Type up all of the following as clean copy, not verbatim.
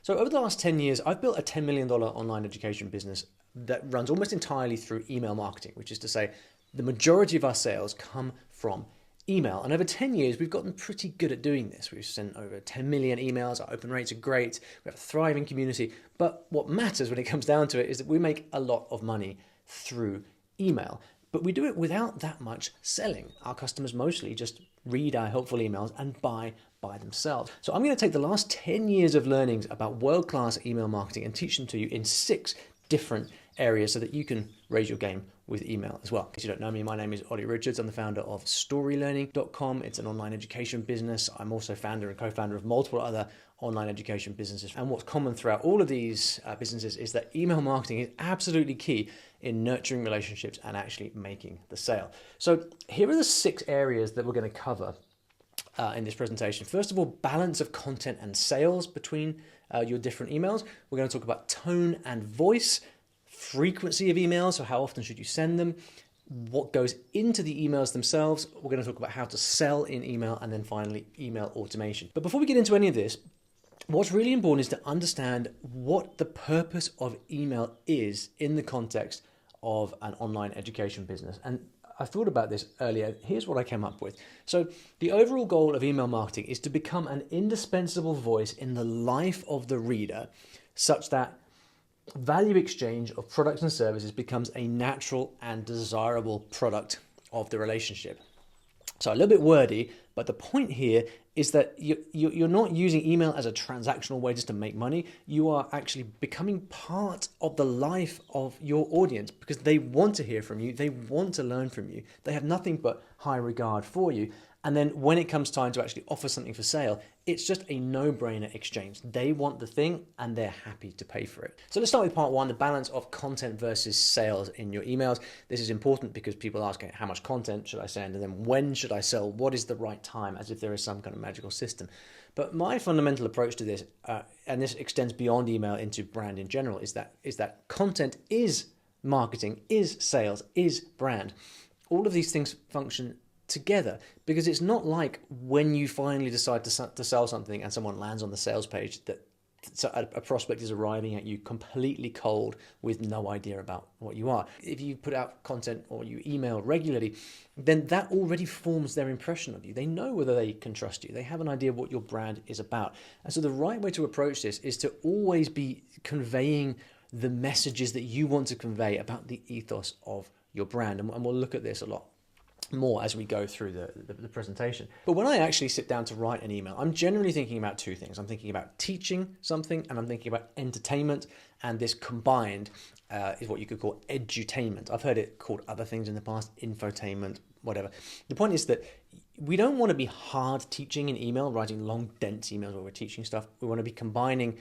So over the last 10 years, I've built a $10 million online education business that runs almost entirely through email marketing, which is to say the majority of our sales come from email. And over 10 years, we've gotten pretty good at doing this. We've sent over 10 million emails. Our open rates are great. We have a thriving community. But what matters when it comes down to it is that we make a lot of money through email. But we do it without that much selling. Our customers mostly just read our helpful emails and buy by themselves. So I'm going to take the last 10 years of learnings about world-class email marketing and teach them to you in 6 different areas so that you can raise your game with email as well. In case you don't know me, my name is Olly Richards. I'm the founder of StoryLearning.com. It's an online education business. I'm also founder and co-founder of multiple other online education businesses. And what's common throughout all of these businesses is that email marketing is absolutely key in nurturing relationships and actually making the sale. So here are the 6 areas that we're going to cover in this presentation. First of all, balance of content and sales between your different emails. We're going to talk about tone and voice, frequency of emails, so how often should you send them, what goes into the emails themselves. We're going to talk about how to sell in email, and then finally email automation. But before we get into any of this, what's really important is to understand what the purpose of email is in the context of an online education business. And I thought about this earlier. Here's what I came up with. So the overall goal of email marketing is to become an indispensable voice in the life of the reader, such that value exchange of products and services becomes a natural and desirable product of the relationship. So a little bit wordy, but the point here is that you're not using email as a transactional way just to make money. You are actually becoming part of the life of your audience because they want to hear from you. They want to learn from you. They have nothing but high regard for you. And then when it comes time to actually offer something for sale, it's just a no-brainer exchange. They want the thing and they're happy to pay for it. So let's start with part 1, the balance of content versus sales in your emails. This is important because people ask, how much content should I send? And then when should I sell? What is the right time? As if there is some kind of magical system. But my fundamental approach to this, and this extends beyond email into brand in general, is that content is marketing, is sales, is brand. All of these things function together, because it's not like when you finally decide to sell something and someone lands on the sales page that a prospect is arriving at you completely cold with no idea about what you are. If you put out content or you email regularly, then that already forms their impression of you. They know whether they can trust you. They have an idea of what your brand is about. And so the right way to approach this is to always be conveying the messages that you want to convey about the ethos of your brand. And we'll look at this a lot more as we go through the presentation. But when I actually sit down to write an email, I'm generally thinking about 2 things. I'm thinking about teaching something and I'm thinking about entertainment, and this combined is what you could call edutainment. I've heard it called other things in the past, infotainment, whatever. The point is that we don't want to be hard teaching in email, writing long, dense emails where we're teaching stuff. We want to be combining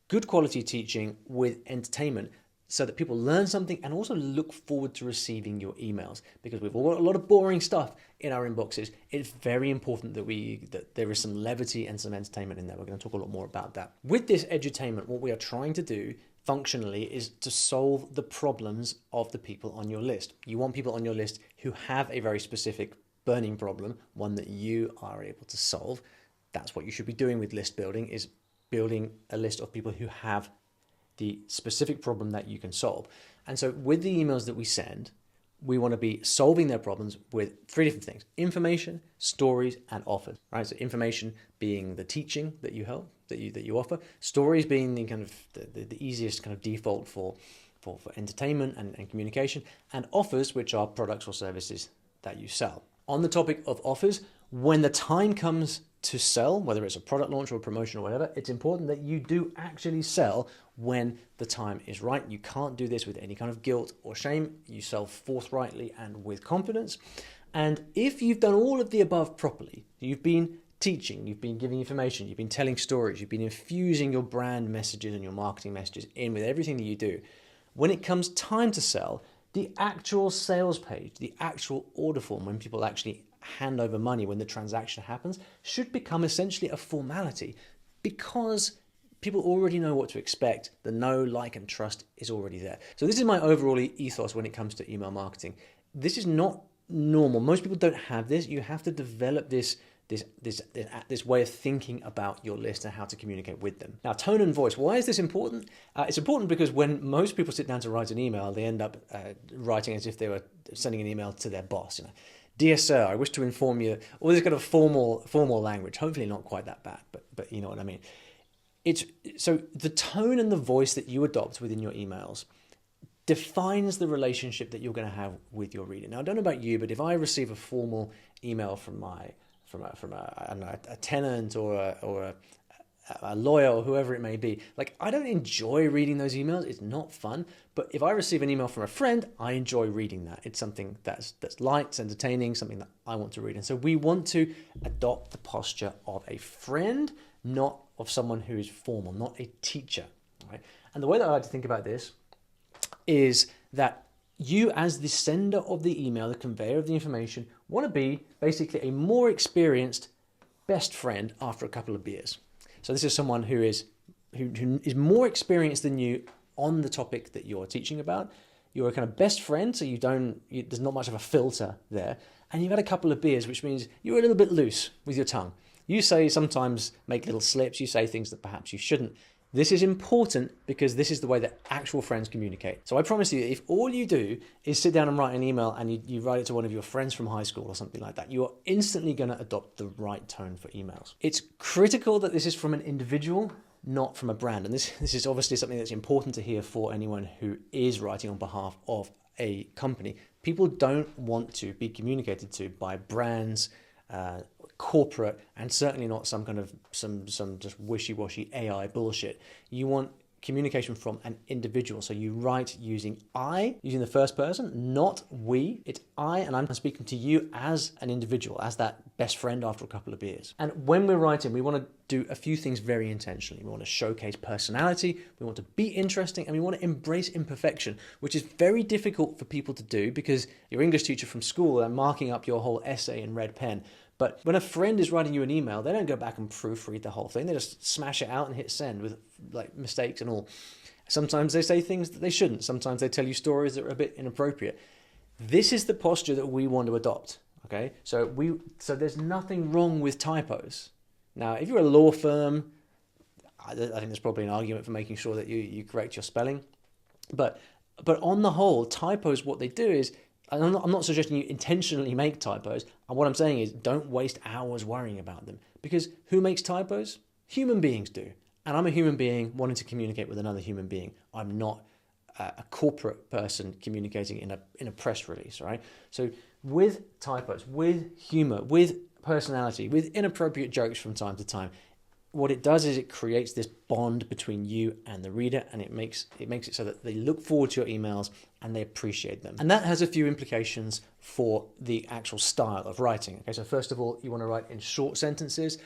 good quality teaching with entertainment, so that people learn something and also look forward to receiving your emails. Because we've all got a lot of boring stuff in our inboxes, it's very important that there is some levity and some entertainment in there. We're going to talk a lot more about that. With this edutainment, what we are trying to do functionally is to solve the problems of the people on your list. You want people on your list who have a very specific burning problem, one that you are able to solve. That's what you should be doing with list building, is building a list of people who have the specific problem that you can solve. And so with the emails that we send, we want to be solving their problems with 3 different things: information, stories, and offers. Right? So information being the teaching that you help, that you offer. Stories being the kind of the easiest kind of default for entertainment and communication, and offers, which are products or services that you sell. On the topic of offers, when the time comes to sell, whether it's a product launch or a promotion or whatever, it's important that you do actually sell when the time is right. You can't do this with any kind of guilt or shame. You sell forthrightly and with confidence. And if you've done all of the above properly, you've been teaching, you've been giving information, you've been telling stories, you've been infusing your brand messages and your marketing messages in with everything that you do, when it comes time to sell, the actual sales page, the actual order form, when people actually hand over money, when the transaction happens, should become essentially a formality, because people already know what to expect. The know, like, and trust is already there. So this is my overall ethos when it comes to email marketing. This is not normal. Most people don't have this. You have to develop this this way of thinking about your list and how to communicate with them. Now, tone and voice. Why is this important? It's important because when most people sit down to write an email, they end up writing as if they were sending an email to their boss. Dear sir, I wish to inform you. All this kind of formal language. Hopefully not quite that bad, but you know what I mean. So the tone and the voice that you adopt within your emails defines the relationship that you're going to have with your reader. Now, I don't know about you, but if I receive a formal email from a I don't know, a tenant or a lawyer or whoever it may be, like, I don't enjoy reading those emails. It's not fun. But if I receive an email from a friend, I enjoy reading that. It's something that's light, it's entertaining, something that I want to read. And so we want to adopt the posture of a friend, not of someone who is formal, not a teacher. Right? And the way that I like to think about this is that you, as the sender of the email, the conveyor of the information, want to be basically a more experienced best friend after a couple of beers. So this is someone who is more experienced than you on the topic that you're teaching about. You're a kind of best friend, so there's not much of a filter there. And you've had a couple of beers, which means you're a little bit loose with your tongue. You sometimes make little slips. You say things that perhaps you shouldn't. This is important because this is the way that actual friends communicate. So I promise you, if all you do is sit down and write an email and you write it to one of your friends from high school or something like that, you are instantly going to adopt the right tone for emails. It's critical that this is from an individual, not from a brand. And this is obviously something that's important to hear for anyone who is writing on behalf of a company. People don't want to be communicated to by brands, corporate, and certainly not some kind of some just wishy-washy AI bullshit. You want communication from an individual. So you write using the first person, not we. It's I, and I'm speaking to you as an individual, as that best friend after a couple of beers. And when we're writing, we want to do a few things very intentionally. We want to showcase personality, we want to be interesting, and we want to embrace imperfection, which is very difficult for people to do because your English teacher from school are marking up your whole essay in red pen. But when a friend is writing you an email, they don't go back and proofread the whole thing. They just smash it out and hit send with like mistakes and all. Sometimes they say things that they shouldn't. Sometimes they tell you stories that are a bit inappropriate. This is the posture that we want to adopt. Okay, so there's nothing wrong with typos. Now, if you're a law firm, I think there's probably an argument for making sure that you correct your spelling. But on the whole, typos, what they do is, I'm not suggesting you intentionally make typos. And what I'm saying is don't waste hours worrying about them. Because who makes typos? Human beings do. And I'm a human being wanting to communicate with another human being. I'm not a corporate person communicating in a press release, right? So with typos, with humor, with personality, with inappropriate jokes from time to time, what it does is it creates this bond between you and the reader, and it makes it so that they look forward to your emails and they appreciate them. And that has a few implications for the actual style of writing. Okay, so first of all, you want to write in short sentences.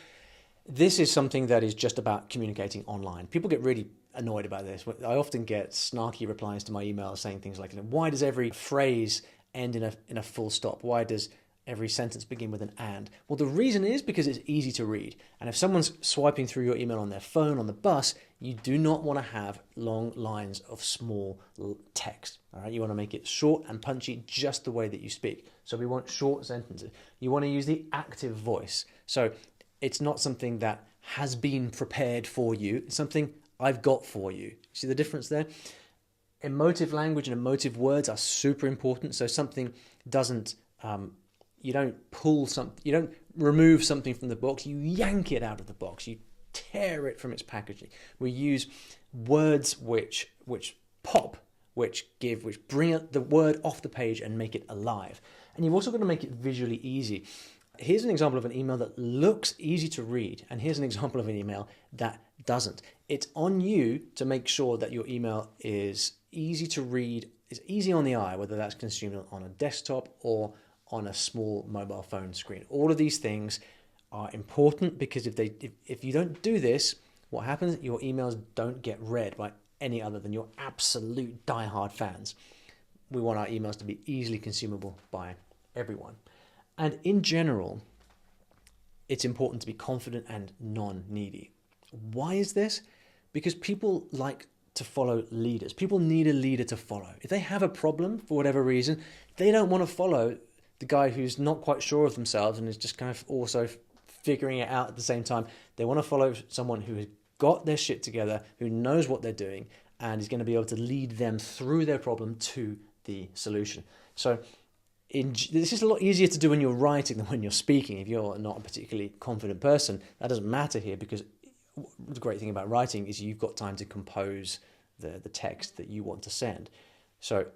This is something that is just about communicating online. People get really annoyed about this. I often get snarky replies to my emails saying things like, why does every phrase end in a full stop? Why does every sentence begin with an and? Well, the reason is because it's easy to read. And if someone's swiping through your email on their phone on the bus, you do not want to have long lines of small text. All right, you want to make it short and punchy just the way that you speak. So we want short sentences. You want to use the active voice. So it's not something that has been prepared for you. It's something I've got for you. See the difference there? Emotive language and emotive words are super important. So something doesn't you don't you don't remove something from the box, you yank it out of the box, you tear it from its packaging. We use words which pop, which bring the word off the page and make it alive. And you've also got to make it visually easy. Here's an example of an email that looks easy to read, and here's an example of an email that doesn't. It's on you to make sure that your email is easy to read, is easy on the eye, whether that's consumed on a desktop or on a small mobile phone screen. All of these things are important because if you don't do this, what happens? Your emails don't get read by any other than your absolute diehard fans. We want our emails to be easily consumable by everyone. And in general, it's important to be confident and non-needy. Why is this? Because people like to follow leaders. People need a leader to follow. If they have a problem for whatever reason, they don't want to follow the guy who's not quite sure of themselves and is just kind of also figuring it out at the same time. They want to follow someone who has got their shit together, who knows what they're doing, and is going to be able to lead them through their problem to the solution. So this is a lot easier to do when you're writing than when you're speaking. If you're not a particularly confident person, that doesn't matter here, because the great thing about writing is you've got time to compose the text that you want to send. So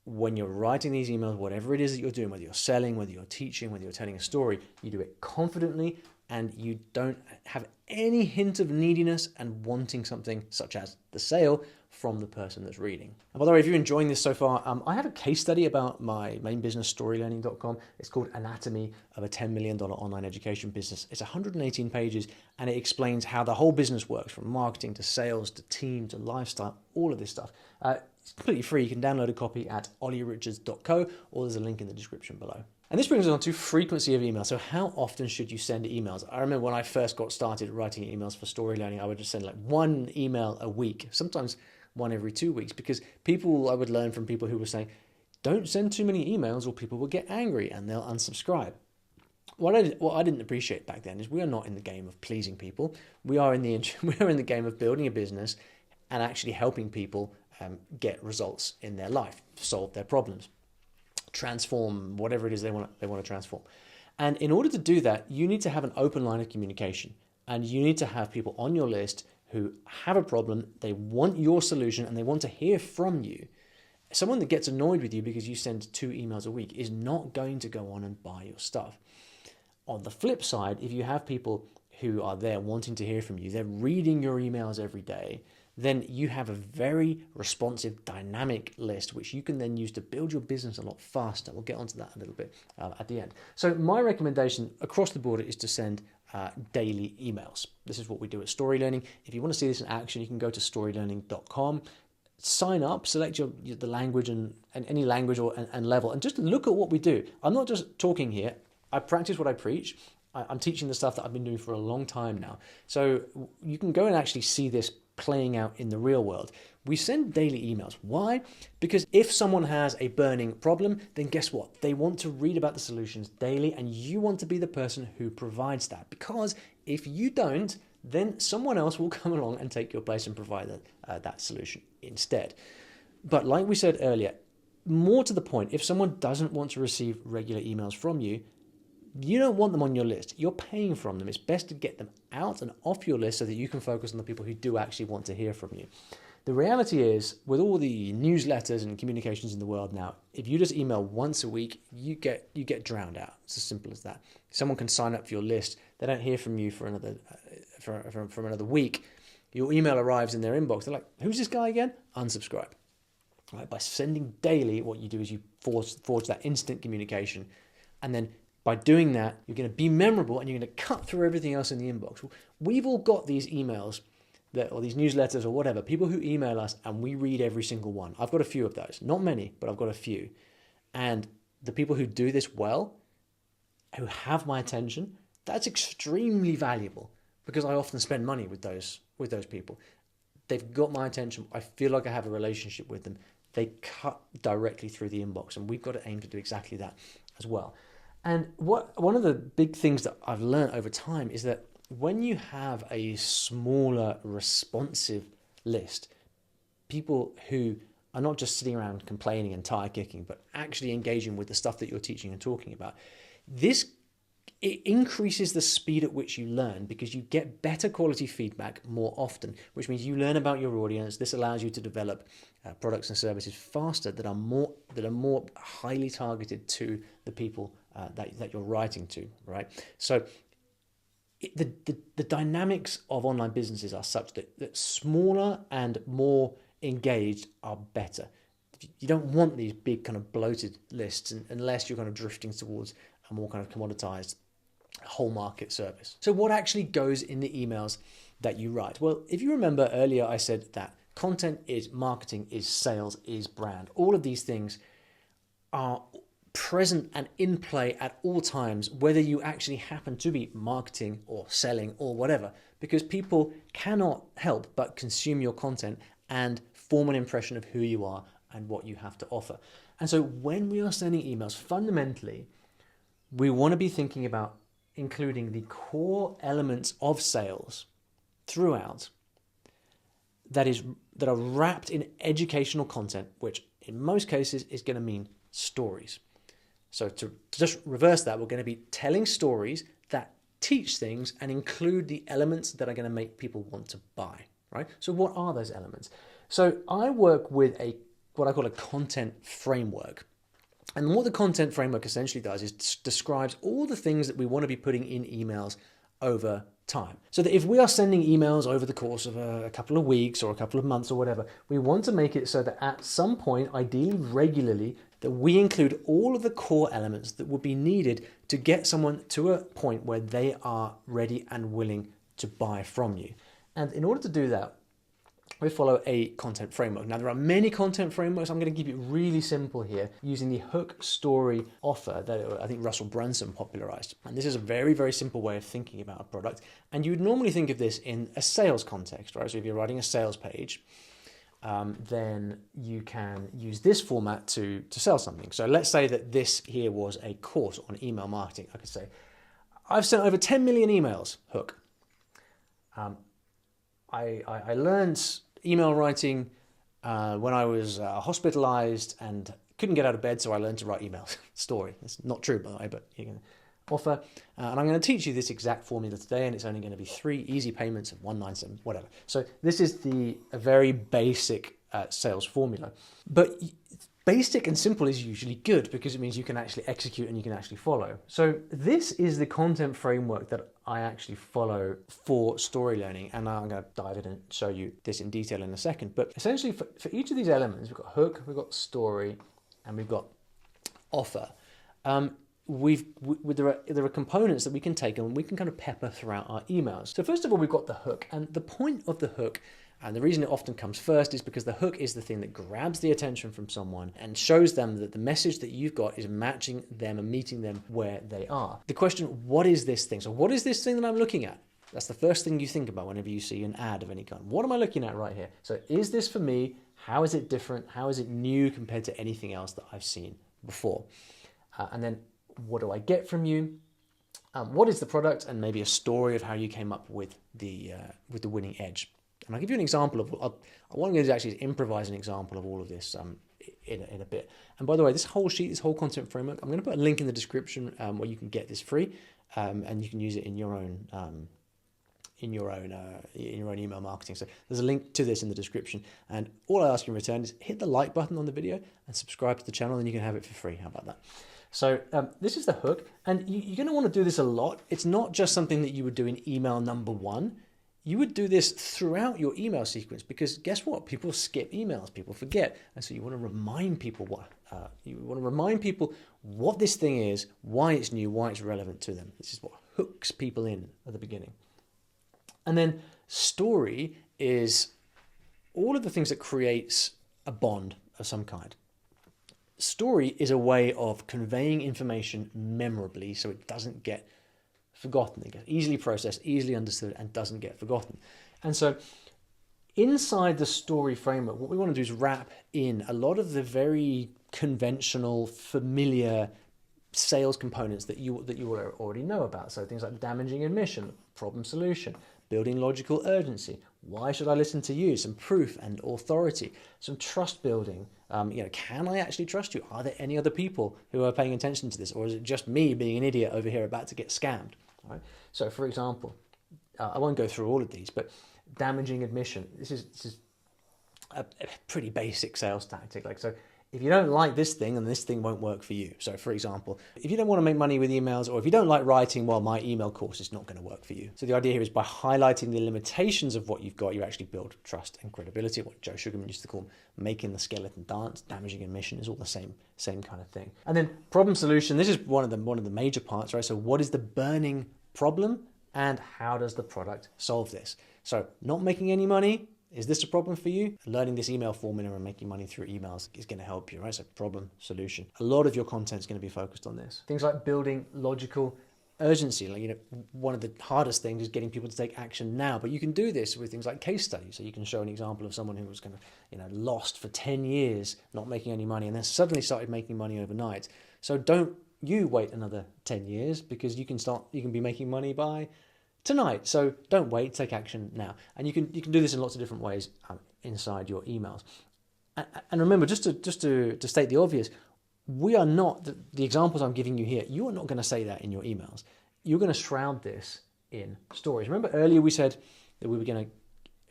when you're writing these emails, whatever it is that you're doing, whether you're selling, whether you're teaching, whether you're telling a story, you do it confidently, and you don't have any hint of neediness and wanting something such as the sale from the person that's reading. And by the way, if you're enjoying this so far, I have a case study about my main business, StoryLearning.com. It's called Anatomy of a $10 Million Online Education Business. It's 118 pages, and it explains how the whole business works, from marketing to sales to team to lifestyle, all of this stuff. It's completely free. You can download a copy at ollyrichards.co, or there's a link in the description below. And this brings us on to frequency of email. So how often should you send emails? I remember when I first got started writing emails for Story Learning, I would just send like one email a week, sometimes one every 2 weeks, because I would learn from people who were saying, don't send too many emails or people will get angry and they'll unsubscribe. What I didn't appreciate back then is we are not in the game of pleasing people. We are in the game of building a business and actually helping people get results in their life, solve their problems, transform whatever it is they want to transform. And in order to do that, you need to have an open line of communication, and you need to have people on your list who have a problem, they want your solution, and they want to hear from you. Someone that gets annoyed with you because you send 2 emails a week is not going to go on and buy your stuff. On the flip side, if you have people who are there wanting to hear from you, they're reading your emails every day, then you have a very responsive, dynamic list, which you can then use to build your business a lot faster. We'll get onto that a little bit at the end. So my recommendation across the board is to send daily emails. This is what we do at Story Learning. If you want to see this in action, you can go to storylearning.com, sign up, select the language and any language and level, and just look at what we do. I'm not just talking here. I practice what I preach. I'm teaching the stuff that I've been doing for a long time now. So you can go and actually see this playing out in the real world. We send daily emails. Why? Because if someone has a burning problem, then guess what? They want to read about the solutions daily, and you want to be the person who provides that. Because if you don't, then someone else will come along and take your place and provide that solution instead. But like we said earlier, more to the point, if someone doesn't want to receive regular emails from you, you don't want them on your list. You're paying from them. It's best to get them out and off your list so that you can focus on the people who do actually want to hear from you. The reality is, with all the newsletters and communications in the world now, if you just email once a week, you get drowned out. It's as simple as that. Someone can sign up for your list. They don't hear from you for another week. Your email arrives in their inbox. They're like, "Who's this guy again?" Unsubscribe. Right? By sending daily, what you do is you forge that instant communication, and then by doing that, you're going to be memorable and you're going to cut through everything else in the inbox. We've all got these emails or these newsletters or whatever, people who email us, and we read every single one. I've got a few of those. Not many, but I've got a few. And the people who do this well, who have my attention, that's extremely valuable, because I often spend money with those people. They've got my attention. I feel like I have a relationship with them. They cut directly through the inbox, and we've got to aim to do exactly that as well. And one of the big things that I've learned over time is that when you have a smaller, responsive list, people who are not just sitting around complaining and tire kicking, but actually engaging with the stuff that you're teaching and talking about, it increases the speed at which you learn, because you get better quality feedback more often, which means you learn about your audience. This allows you to develop products and services faster that are more highly targeted to the people that you're writing to, right? So the dynamics of online businesses are such that smaller and more engaged are better. You don't want these big kind of bloated lists unless you're kind of drifting towards a more kind of commoditized whole market service. So what actually goes in the emails that you write? Well, if you remember earlier, I said that content is marketing, is sales, is brand. All of these things are present and in play at all times, whether you actually happen to be marketing or selling or whatever, because people cannot help but consume your content and form an impression of who you are and what you have to offer. And so when we are sending emails, fundamentally, we want to be thinking about including the core elements of sales throughout that are wrapped in educational content, which in most cases is going to mean stories. So to just reverse that, we're going to be telling stories that teach things and include the elements that are going to make people want to buy, right? So what are those elements? So I work with what I call a content framework. And what the content framework essentially does is describes all the things that we want to be putting in emails over time. So that if we are sending emails over the course of a couple of weeks or a couple of months or whatever, we want to make it so that at some point, ideally regularly, that we include all of the core elements that would be needed to get someone to a point where they are ready and willing to buy from you. And in order to do that, we follow a content framework. Now, there are many content frameworks. I'm going to keep it really simple here using the hook, story, offer that I think Russell Brunson popularized. And this is a very, very simple way of thinking about a product. And you would normally think of this in a sales context, right? So if you're writing a sales page, then you can use this format to sell something. So let's say that this here was a course on email marketing. I could say, I've sent over 10 million emails, hook. I learned email writing when I was hospitalized and couldn't get out of bed, so I learned to write emails. Story. It's not true, by the way, but you can offer. And I'm going to teach you this exact formula today, and it's only going to be 3 easy payments of 197, whatever. So this is a very basic sales formula. But basic and simple is usually good because it means you can actually execute and you can actually follow. So this is the content framework that I actually follow for story learning, and I'm going to dive in and show you this in detail in a second. But essentially for each of these elements, we've got hook, we've got story, and we've got offer. There are components that we can take and we can kind of pepper throughout our emails. So first of all, we've got the hook, and the point of the hook, and the reason it often comes first, is because the hook is the thing that grabs the attention from someone and shows them that the message that you've got is matching them and meeting them where they are. The question, what is this thing? So what is this thing that I'm looking at? That's the first thing you think about whenever you see an ad of any kind. What am I looking at right here? So is this for me? How is it different? How is it new compared to anything else that I've seen before? And then what do I get from you? What is the product? And maybe a story of how you came up with the winning edge. And I'll give you an example of what I'm going to do actually is improvise an example of all of this in a bit. And by the way, this whole sheet, this whole content framework, I'm going to put a link in the description where you can get this free, and you can use it in your own email marketing. So there's a link to this in the description. And all I ask you in return is hit the like button on the video and subscribe to the channel, and you can have it for free. How about that? So this is the hook, and you're going to want to do this a lot. It's not just something that you would do in email number 1. You would do this throughout your email sequence, because guess what? People skip emails, people forget, and so you want to remind people what this thing is, why it's new, why it's relevant to them. This is what hooks people in at the beginning. And then story is all of the things that creates a bond of some kind. Story is a way of conveying information memorably so it doesn't get forgotten. It gets easily processed, easily understood, and doesn't get forgotten. And so inside the story framework, what we want to do is wrap in a lot of the very conventional, familiar sales components that you already know about. So things like damaging admission, problem solution, building logical urgency, why should I listen to you, some proof and authority, some trust building. Can I actually trust you? Are there any other people who are paying attention to this, or is it just me being an idiot over here about to get scammed? Right? So, for example, I won't go through all of these, but damaging admission. This is a pretty basic sales tactic. So, if you don't like this thing, then this thing won't work for you. So, for example, if you don't want to make money with emails, or if you don't like writing, well, my email course is not going to work for you. So the idea here is by highlighting the limitations of what you've got, you actually build trust and credibility. What Joe Sugarman used to call making the skeleton dance. Damaging admission is all the same kind of thing. And then problem solution. This is one of the major parts, right? So what is the burning problem, and how does the product solve this? So not making any money. Is this a problem for you? Learning this email formula and making money through emails is going to help you, right? So problem, solution. A lot of your content is going to be focused on this. Things like building logical urgency. One of the hardest things is getting people to take action now, but you can do this with things like case studies. So you can show an example of someone who was kind of, lost for 10 years, not making any money, and then suddenly started making money overnight. So don't you wait another 10 years because you can be making money by tonight. So don't wait, take action now. And you can do this in lots of different ways inside your emails. And remember, just to state the obvious, we are not, the examples I'm giving you here, you are not going to say that in your emails. You're going to shroud this in stories. Remember earlier we said that we were going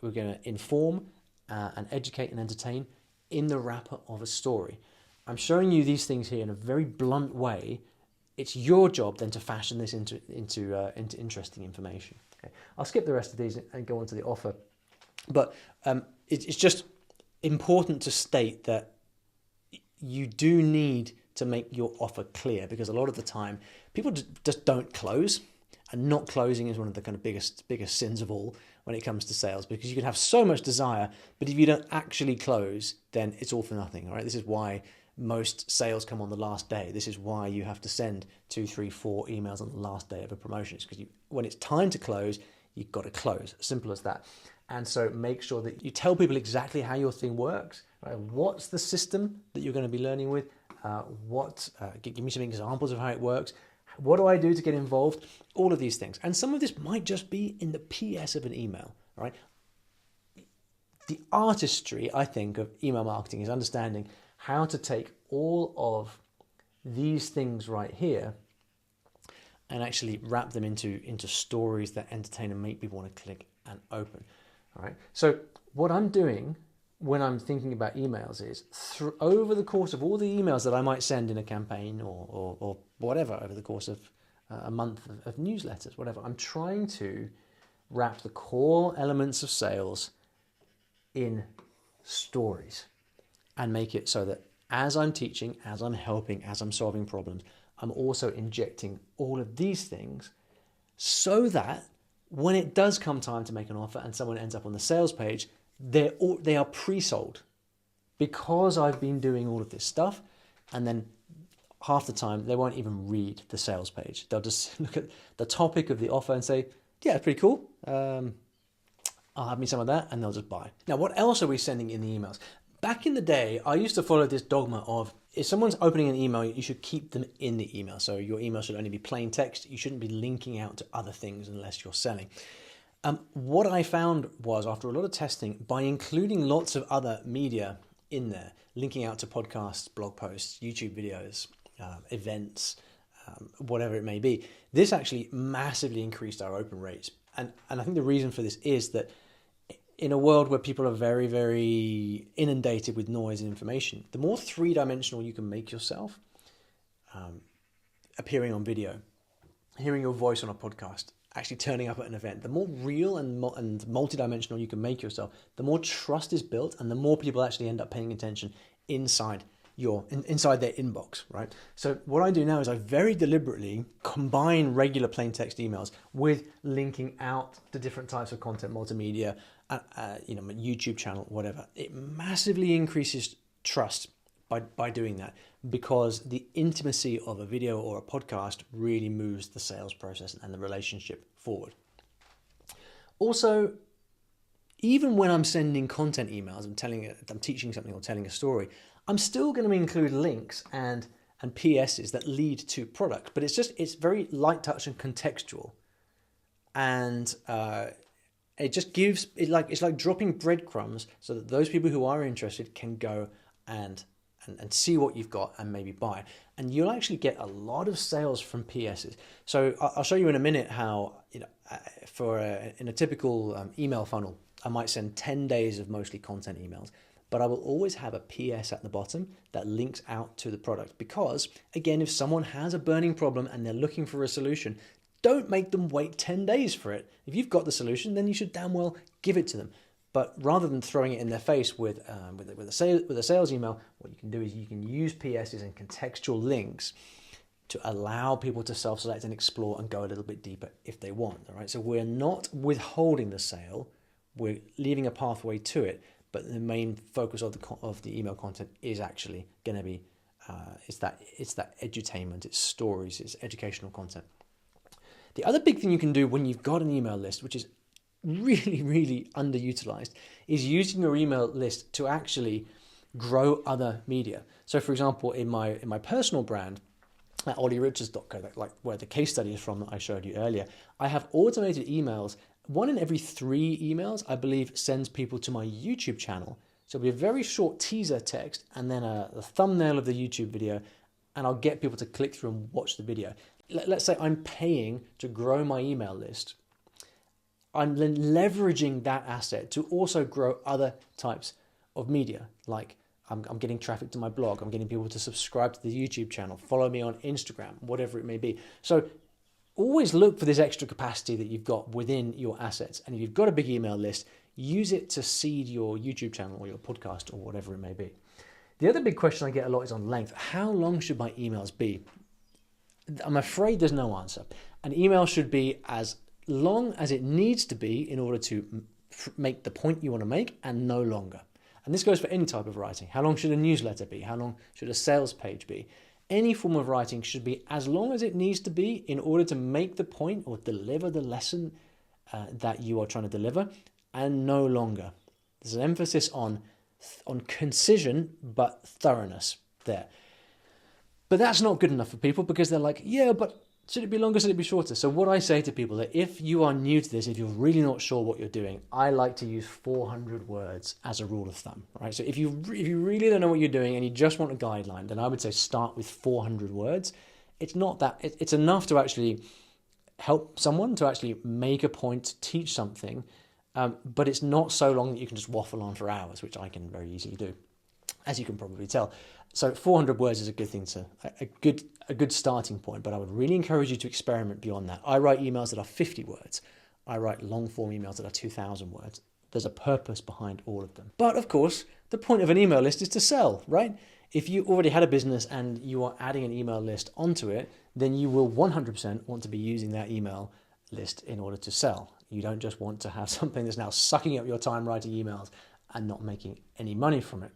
to inform and educate and entertain in the wrapper of a story. I'm showing you these things here in a very blunt way. It's your job then to fashion this into interesting information. Okay. I'll skip the rest of these and go on to the offer. But it's just important to state that you do need to make your offer clear, because a lot of the time people just don't close, and not closing is one of the kind of biggest sins of all when it comes to sales, because you can have so much desire, but if you don't actually close, then it's all for nothing. All right, this is why most sales come on the last day. This is why you have to send 2, 3, 4 emails on the last day of a promotion. It's because when it's time to close, you've got to close. Simple as that. And so make sure that you tell people exactly how your thing works. Right? What's the system that you're going to be learning with? Give me some examples of how it works. What do I do to get involved? All of these things. And some of this might just be in the PS of an email. Right? The artistry, I think, of email marketing is understanding how to take all of these things right here and actually wrap them into stories that entertain and make people want to click and open. All right. So what I'm doing when I'm thinking about emails is over the course of all the emails that I might send in a campaign or whatever, over the course of a month of newsletters, whatever, I'm trying to wrap the core elements of sales in stories and make it so that as I'm teaching, as I'm helping, as I'm solving problems, I'm also injecting all of these things so that when it does come time to make an offer and someone ends up on the sales page, they are pre-sold because I've been doing all of this stuff. And then half the time they won't even read the sales page. They'll just look at the topic of the offer and say, yeah, it's pretty cool. I'll have me some of that, and they'll just buy. Now, what else are we sending in the emails? Back in the day, I used to follow this dogma of if someone's opening an email, you should keep them in the email. So your email should only be plain text. You shouldn't be linking out to other things unless you're selling. What I found was, after a lot of testing, by including lots of other media in there, linking out to podcasts, blog posts, YouTube videos, events, whatever it may be, this actually massively increased our open rates. And I think the reason for this is that in a world where people are very, very inundated with noise and information, the more three-dimensional you can make yourself, appearing on video, hearing your voice on a podcast, actually turning up at an event, the more real and multi-dimensional you can make yourself, the more trust is built and the more people actually end up paying attention inside their inbox, right? So what I do now is I very deliberately combine regular plain text emails with linking out to different types of content, multimedia, my YouTube channel, whatever. It massively increases trust by doing that, because the intimacy of a video or a podcast really moves the sales process and the relationship forward. Also, even when I'm sending content emails, I'm teaching something or telling a story, I'm still going to include links and PSs that lead to product, but it's very light touch and contextual, and it just gives it's like dropping breadcrumbs so that those people who are interested can go and see what you've got and maybe buy, and you'll actually get a lot of sales from PSs. So I'll show you in a minute how in a typical email funnel, I might send 10 days of mostly content emails, but I will always have a PS at the bottom that links out to the product, because again, if someone has a burning problem and they're looking for a solution, don't make them wait 10 days for it. If you've got the solution, then you should damn well give it to them. But rather than throwing it in their face with a sales email, what you can do is you can use PSs and contextual links to allow people to self-select and explore and go a little bit deeper if they want. All right. So we're not withholding the sale; we're leaving a pathway to it. But the main focus of the email content is actually going to be it's that edutainment, it's stories, it's educational content. The other big thing you can do when you've got an email list, which is really, really underutilized, is using your email list to actually grow other media. So for example, in my personal brand, at ollyrichards.co, like where the case study is from that I showed you earlier, I have automated emails. 1 in every 3 emails, I believe, sends people to my YouTube channel. So it'll be a very short teaser text and then a thumbnail of the YouTube video, and I'll get people to click through and watch the video. Let's say I'm paying to grow my email list. I'm then leveraging that asset to also grow other types of media. Like I'm getting traffic to my blog. I'm getting people to subscribe to the YouTube channel, follow me on Instagram, whatever it may be. So always look for this extra capacity that you've got within your assets. And if you've got a big email list, use it to seed your YouTube channel or your podcast or whatever it may be. The other big question I get a lot is on length. How long should my emails be? I'm afraid there's no answer. An email should be as long as it needs to be in order to make the point you want to make, and no longer. And this goes for any type of writing. How long should a newsletter be? How long should a sales page be? Any form of writing should be as long as it needs to be in order to make the point or deliver the lesson that you are trying to deliver, and no longer. There's an emphasis on concision but thoroughness there. But that's not good enough for people, because they're like, yeah, but should it be longer? Should it be shorter? So what I say to people that if you are new to this, if you're really not sure what you're doing, I like to use 400 words as a rule of thumb, right? So if you really don't know what you're doing and you just want a guideline, then I would say start with 400 words. It's not that, it's enough to actually help someone, to actually make a point, to teach something, but it's not so long that you can just waffle on for hours, which I can very easily do, as you can probably tell. So 400 words is a good thing a good starting point, but I would really encourage you to experiment beyond that. I write emails that are 50 words. I write long form emails that are 2,000 words. There's a purpose behind all of them. But of course, the point of an email list is to sell, right? If you already had a business and you are adding an email list onto it, then you will 100% want to be using that email list in order to sell. You don't just want to have something that's now sucking up your time writing emails and not making any money from it.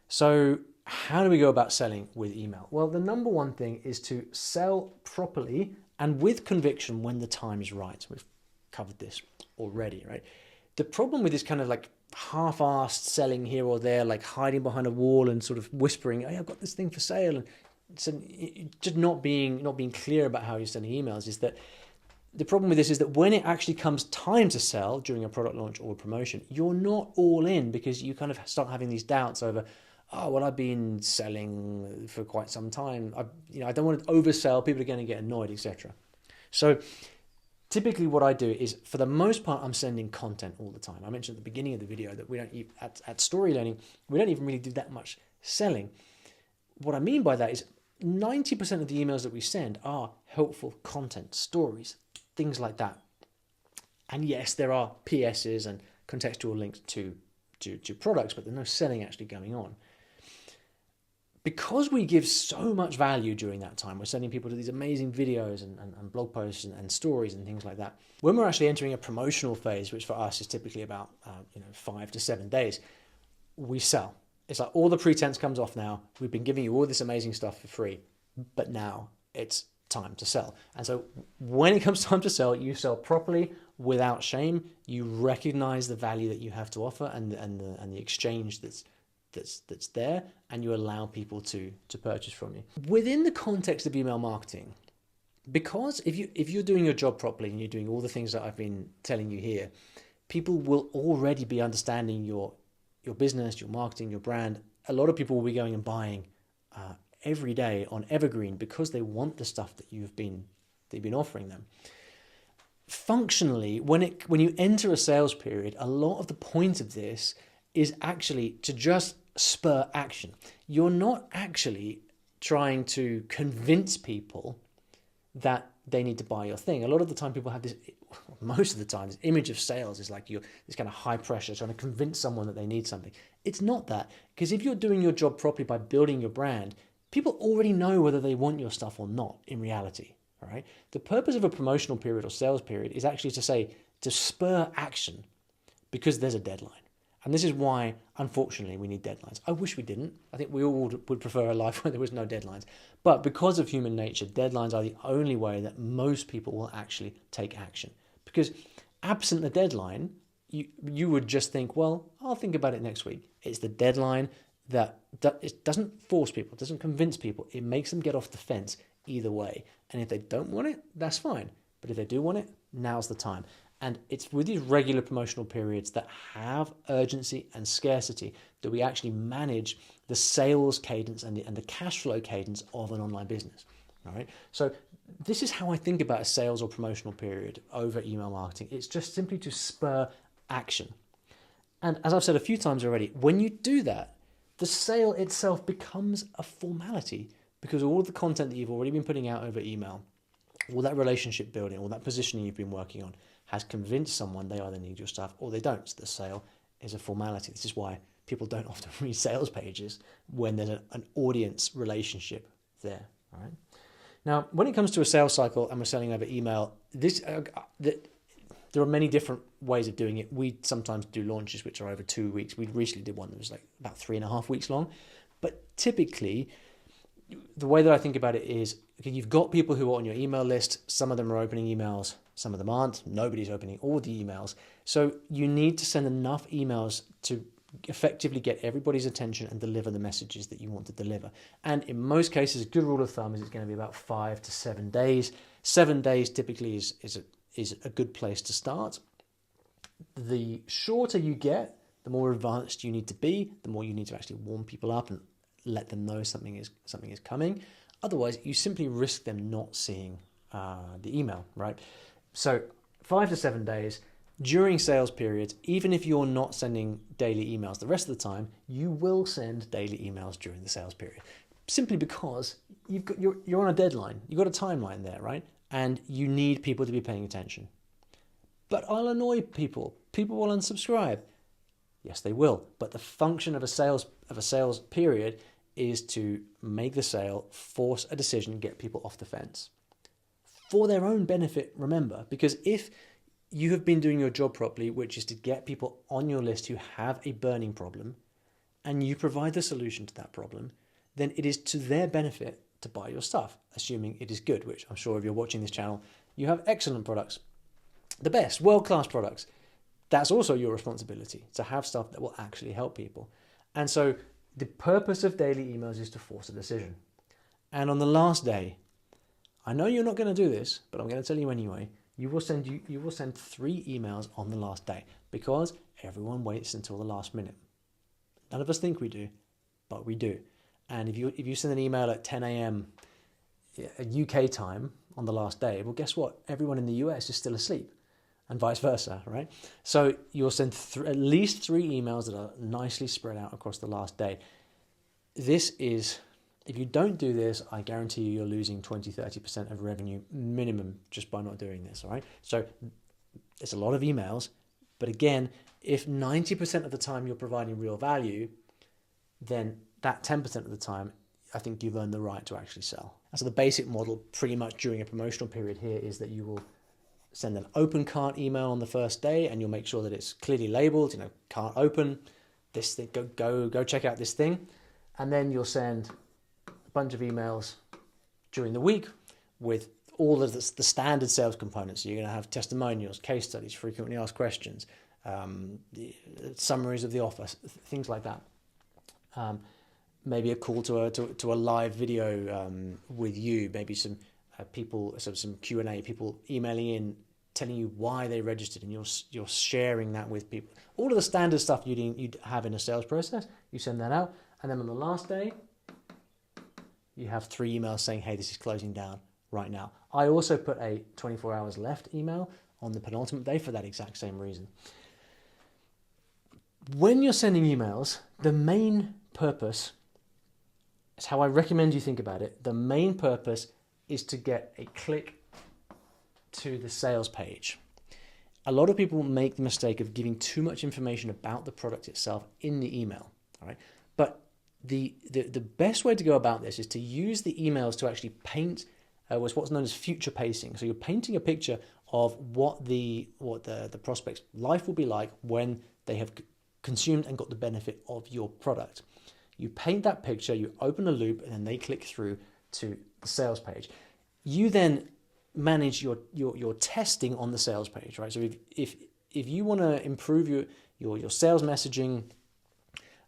So how do we go about selling with email? Well, the number one thing is to sell properly and with conviction when the time is right. We've covered this already, right? The problem with this kind of like half-assed selling here or there, like hiding behind a wall and sort of whispering, hey, I've got this thing for sale, and so just not being clear about how you're sending emails, is that the problem with this is that when it actually comes time to sell during a product launch or a promotion, you're not all in, because you kind of start having these doubts over, oh, well, I've been selling for quite some time. I don't want to oversell. People are going to get annoyed, etc. So typically what I do is, for the most part, I'm sending content all the time. I mentioned at the beginning of the video that we don't at Story Learning, we don't even really do that much selling. What I mean by that is 90% of the emails that we send are helpful content, stories, things like that. And yes, there are PSs and contextual links to products, but there's no selling actually going on. Because we give so much value during that time, we're sending people to these amazing videos and blog posts and stories and things like that. When we're actually entering a promotional phase, which for us is typically about 5 to 7 days, we sell. It's like all the pretense comes off now. We've been giving you all this amazing stuff for free, but now it's time to sell. And so when it comes time to sell, you sell properly without shame. You recognize the value that you have to offer and the exchange that's there, and you allow people to purchase from you. Within the context of email marketing, because if you're doing your job properly and you're doing all the things that I've been telling you here, people will already be understanding your business, your marketing, your brand. A lot of people will be going and buying every day on Evergreen because they want the stuff that you've been offering them. Functionally, when you enter a sales period, a lot of the point of this is actually to just spur action. You're not actually trying to convince people that they need to buy your thing. A lot of the time people have this, most of the time, this image of sales is like you're this kind of high pressure trying to convince someone that they need something. It's not that, because if you're doing your job properly by building your brand, people already know whether they want your stuff or not in reality. All right. The purpose of a promotional period or sales period is actually to spur action, because there's a deadline. And this is why, unfortunately, we need deadlines. I wish we didn't. I think we all would prefer a life where there was no deadlines. But because of human nature, deadlines are the only way that most people will actually take action. Because absent the deadline, you would just think, well, I'll think about it next week. It's the deadline that it doesn't force people, it doesn't convince people. It makes them get off the fence. either way. And if they don't want it, that's fine. But if they do want it, now's the time. And it's with these regular promotional periods that have urgency and scarcity that we actually manage the sales cadence and the cash flow cadence of an online business. All right. So this is how I think about a sales or promotional period over email marketing. It's just simply to spur action. And as I've said a few times already, when you do that, the sale itself becomes a formality because all of the content that you've already been putting out over email, all that relationship building, all that positioning you've been working on has convinced someone they either need your stuff or they don't. So the sale is a formality. This is why people don't often read sales pages when there's an audience relationship there. All right. Now, when it comes to a sales cycle and we're selling over email, there are many different ways of doing it. We sometimes do launches which are over 2 weeks. We recently did one that was like about 3.5 weeks long. But typically, the way that I think about it is, okay, you've got people who are on your email list. Some of them are opening emails. Some of them aren't. Nobody's opening all the emails. So you need to send enough emails to effectively get everybody's attention and deliver the messages that you want to deliver. And in most cases, a good rule of thumb is it's going to be about 5 to 7 days. 7 days typically is a good place to start. The shorter you get, the more advanced you need to be, the more you need to actually warm people up and let them know something is coming. Otherwise, you simply risk them not seeing the email, right? So 5 to 7 days. During sales periods, even if you're not sending daily emails the rest of the time, you will send daily emails during the sales period. Simply because you're on a deadline. You've got a timeline there, right? And you need people to be paying attention. But I'll annoy people. People will unsubscribe. Yes, they will. But the function of a sales period is to make the sale, force a decision, get people off the fence. For their own benefit, remember, because if you have been doing your job properly, which is to get people on your list who have a burning problem, and you provide the solution to that problem, then it is to their benefit to buy your stuff, assuming it is good, which I'm sure if you're watching this channel, you have excellent products, the best, world-class products. That's also your responsibility, to have stuff that will actually help people. And so the purpose of daily emails is to force a decision. And on the last day, I know you're not going to do this, but I'm going to tell you anyway, you will send 3 emails on the last day because everyone waits until the last minute. None of us think we do, but we do. And if you send an email at 10 a.m. UK time on the last day, well, guess what? Everyone in the US is still asleep, and vice versa, right? So you'll send at least 3 emails that are nicely spread out across the last day. If you don't do this, I guarantee you're losing 20-30% of revenue minimum just by not doing this, all right? So it's a lot of emails, but again, if 90% of the time you're providing real value, then that 10% of the time, I think you've earned the right to actually sell. And so the basic model pretty much during a promotional period here is that you will send an open cart email on the first day and you'll make sure that it's clearly labeled, cart open, this thing, go check out this thing. And then you'll send bunch of emails during the week with all of the standard sales components. So you're going to have testimonials, case studies, frequently asked questions, summaries of the offer, things like that. Maybe a call to a live video with you, maybe some some Q&A, people emailing in, telling you why they registered, and you're sharing that with people. All of the standard stuff you'd have in a sales process, you send that out, and then on the last day, you have 3 emails saying, hey, this is closing down right now. I also put a 24 hours left email on the penultimate day for that exact same reason. When you're sending emails, the main purpose is how I recommend you think about it. The main purpose is to get a click to the sales page. A lot of people make the mistake of giving too much information about the product itself in the email, all right? But the best way to go about this is to use the emails to actually paint what's known as future pacing. So you're painting a picture of what the prospect's life will be like when they have consumed and got the benefit of your product. You paint that picture, you open a loop, and then they click through to the sales page. You then manage your testing on the sales page, right? So if you want to improve your sales messaging,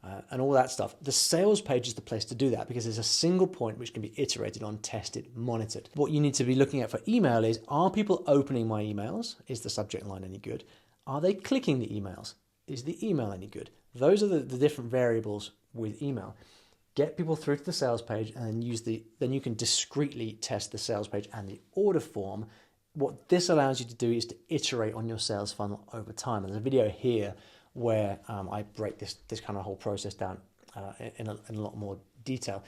and all that stuff. The sales page is the place to do that because there's a single point which can be iterated on, tested, monitored. What you need to be looking at for email is, are people opening my emails? Is the subject line any good? Are they clicking the emails? Is the email any good? Those are the different variables with email. Get people through to the sales page and then you can discreetly test the sales page and the order form. What this allows you to do is to iterate on your sales funnel over time. And there's a video here where I break this kind of whole process down in a lot more detail.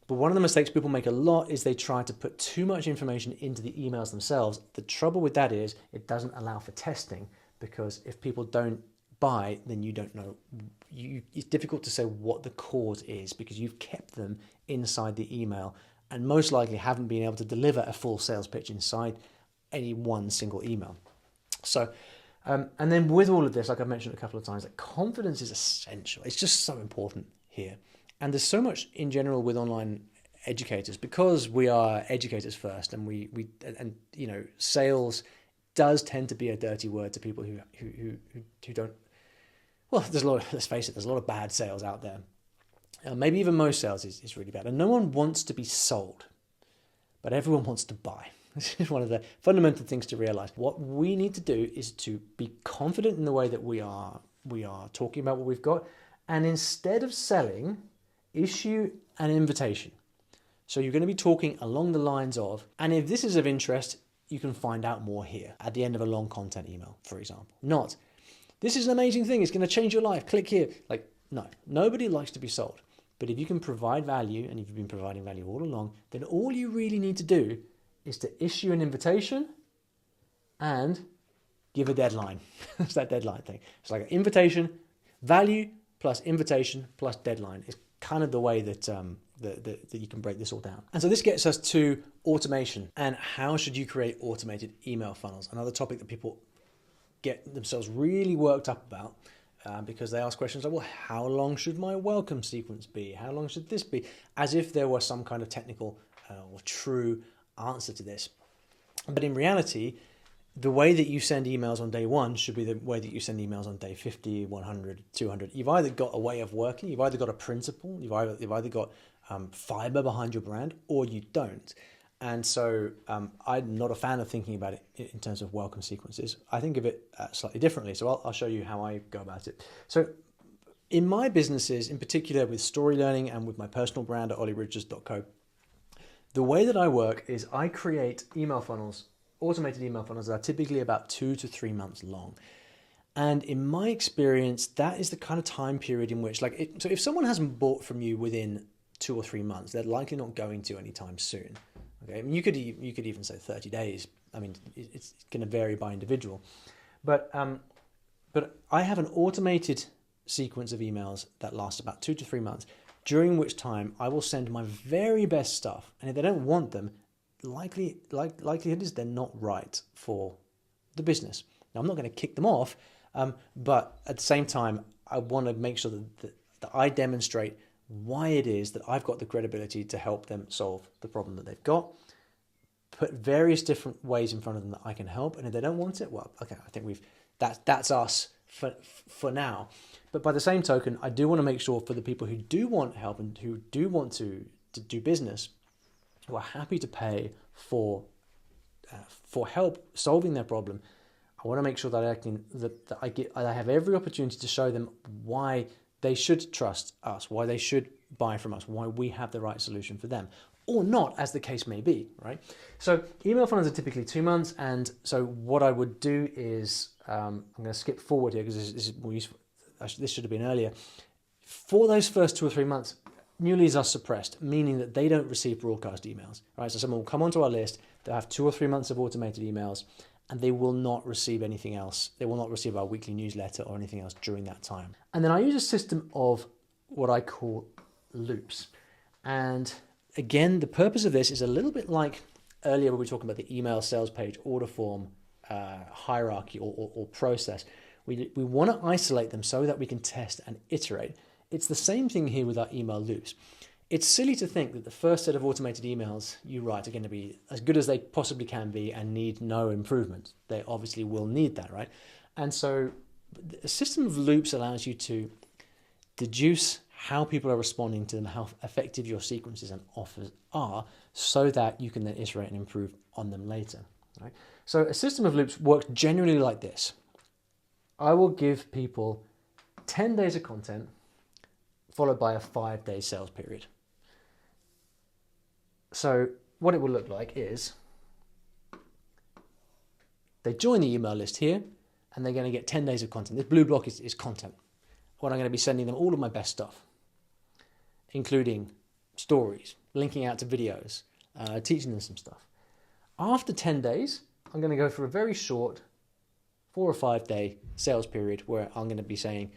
But one of the mistakes people make a lot is they try to put too much information into the emails themselves. The trouble with that is it doesn't allow for testing, because if people don't buy, then you don't know. It's difficult to say what the cause is because you've kept them inside the email and most likely haven't been able to deliver a full sales pitch inside any one single email. So, and then with all of this, like I've mentioned a couple of times, that confidence is essential. It's just so important here. And there's so much in general with online educators, because we are educators first, and we you know, sales does tend to be a dirty word to people who don't. Well, there's a lot. Let's face it. There's a lot of bad sales out there. Maybe even most sales is really bad, and no one wants to be sold, but everyone wants to buy. This is one of the fundamental things to realize. What we need to do is to be confident in the way that we are talking about what we've got, and instead of selling, issue an invitation. So you're going to be talking along the lines of, and if this is of interest, you can find out more here at the end of a long content email, for example. Not, this is an amazing thing, it's going to change your life, click here. Like, no, nobody likes to be sold. But if you can provide value, and if you've been providing value all along, then all you really need to do is to issue an invitation and give a deadline. It's that deadline thing. It's like an invitation, value plus invitation plus deadline is kind of the way that that you can break this all down. And so this gets us to automation and how should you create automated email funnels. Another topic that people get themselves really worked up about because they ask questions like, well, how long should my welcome sequence be? How long should this be? As if there was some kind of technical or true answer to this. But in reality, the way that you send emails on day one should be the way that you send emails on day 50, 100, 200. You've either got a way of working, you've either got a principle, you've either got fiber behind your brand, or you don't. And so I'm not a fan of thinking about it in terms of welcome sequences. I think of it slightly differently. So I'll show you how I go about it. So in my businesses, in particular with story learning and with my personal brand at ollyrigers.co, the way that I work is I create email funnels, automated email funnels that are typically about 2 to 3 months long. And in my experience, that is the kind of time period in which, so if someone hasn't bought from you within 2 or 3 months, they're likely not going to anytime soon. Okay, I mean, you could even say 30 days. I mean, it's going to vary by individual, but I have an automated sequence of emails that lasts about 2 to 3 months, during which time I will send my very best stuff, and if they don't want them, likelihood is they're not right for the business. Now, I'm not going to kick them off, but at the same time, I want to make sure that I demonstrate why it is that I've got the credibility to help them solve the problem that they've got, put various different ways in front of them that I can help, and if they don't want it, well, okay, I think that's us for now. But by the same token, I do want to make sure for the people who do want help and who do want to do business, who are happy to pay for help solving their problem, I want to make sure that I have every opportunity to show them why they should trust us, why they should buy from us, why we have the right solution for them, or not, as the case may be, right? So email funnels are typically 2 months, and so what I would do is, I'm going to skip forward here because this is more useful. This should have been earlier. For those first 2 or 3 months, new leads are suppressed, meaning that they don't receive broadcast emails, right? So someone will come onto our list, they'll have 2 or 3 months of automated emails, and they will not receive anything else. They will not receive our weekly newsletter or anything else during that time. And then I use a system of what I call loops. And again, the purpose of this is a little bit like earlier when we were talking about the email sales page order form hierarchy or process. We want to isolate them so that we can test and iterate. It's the same thing here with our email loops. It's silly to think that the first set of automated emails you write are going to be as good as they possibly can be and need no improvement. They obviously will need that, right? And so a system of loops allows you to deduce how people are responding to them, how effective your sequences and offers are, so that you can then iterate and improve on them later. Right? So a system of loops works generally like this. I will give people 10 days of content followed by a 5-day sales period. So what it will look like is they join the email list here and they're going to get 10 days of content. This blue block is content. What I'm going to be sending them all of my best stuff, including stories, linking out to videos, teaching them some stuff. After 10 days, I'm going to go for a very short 4 or 5 day sales period where I'm going to be saying,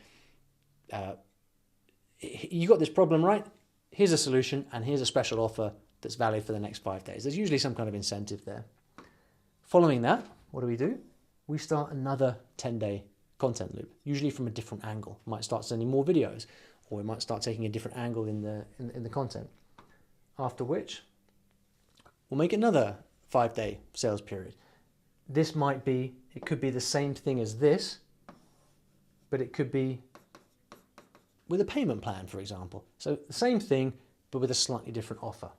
you got this problem, right? Here's a solution and here's a special offer that's valid for the next 5 days. There's usually some kind of incentive there. Following that, what do? We start another 10-day content loop, usually from a different angle. We might start sending more videos, or we might start taking a different angle in the content. After which, we'll make another 5-day sales period. This might be, it could be the same thing as this, but it could be with a payment plan, for example. So the same thing, but with a slightly different offer.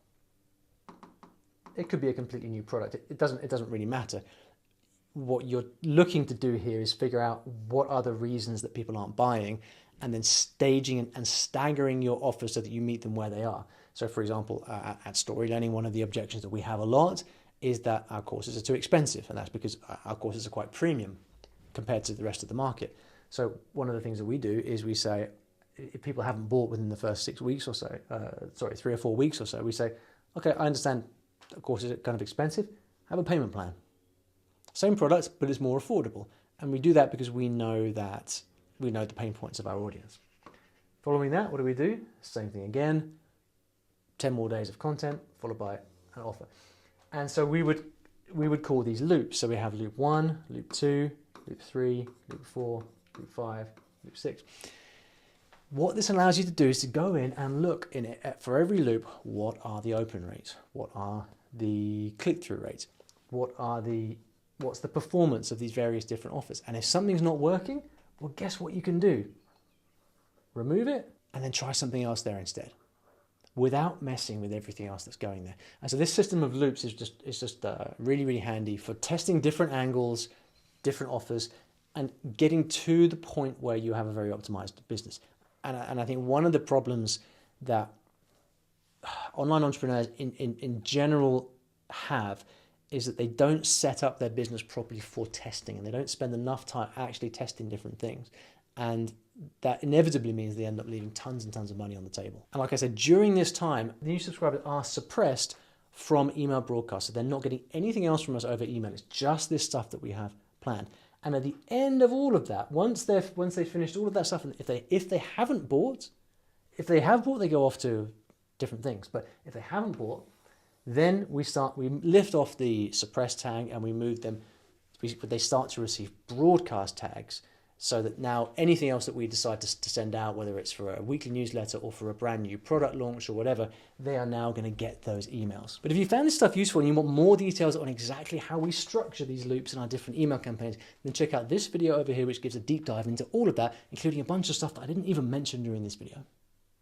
It could be a completely new product. It doesn't really matter. What you're looking to do here is figure out what are the reasons that people aren't buying, and then staging and staggering your offers so that you meet them where they are. So for example, at Story Learning, one of the objections that we have a lot is that our courses are too expensive, and that's because our courses are quite premium compared to the rest of the market. So one of the things that we do is we say, if people haven't bought within the first 6 weeks or so, 3 or 4 weeks or so, we say, okay, I understand the courses are kind of expensive, have a payment plan. Same product, but it's more affordable. And we do that because we know the pain points of our audience. Following that, what do? Same thing again, 10 more days of content followed by an offer. And so we would call these loops. So we have loop 1, loop 2, loop 3, loop 4, loop 5, loop 6. What this allows you to do is to go in and look in it at, for every loop, what are the open rates? What are the click-through rates? What's the performance of these various different offers? And if something's not working, well, guess what you can do? Remove it and then try something else there instead, without messing with everything else that's going there. And so this system of loops is just really, really handy for testing different angles, different offers, and getting to the point where you have a very optimized business. And I think one of the problems that online entrepreneurs in general have is that they don't set up their business properly for testing, and they don't spend enough time actually testing different things. And that inevitably means they end up leaving tons and tons of money on the table. And like I said, during this time, the new subscribers are suppressed from email broadcasts. So they're not getting anything else from us over email. It's just this stuff that we have planned. And at the end of all of that, once they've finished all of that stuff, and if they haven't bought, if they have bought, they go off to different things. But if they haven't bought, then we lift off the suppressed tag and we move them. They start to receive broadcast tags, so that now anything else that we decide to send out, whether it's for a weekly newsletter or for a brand new product launch or whatever, they are now going to get those emails. But if you found this stuff useful and you want more details on exactly how we structure these loops in our different email campaigns, then check out this video over here, which gives a deep dive into all of that, including a bunch of stuff that I didn't even mention during this video.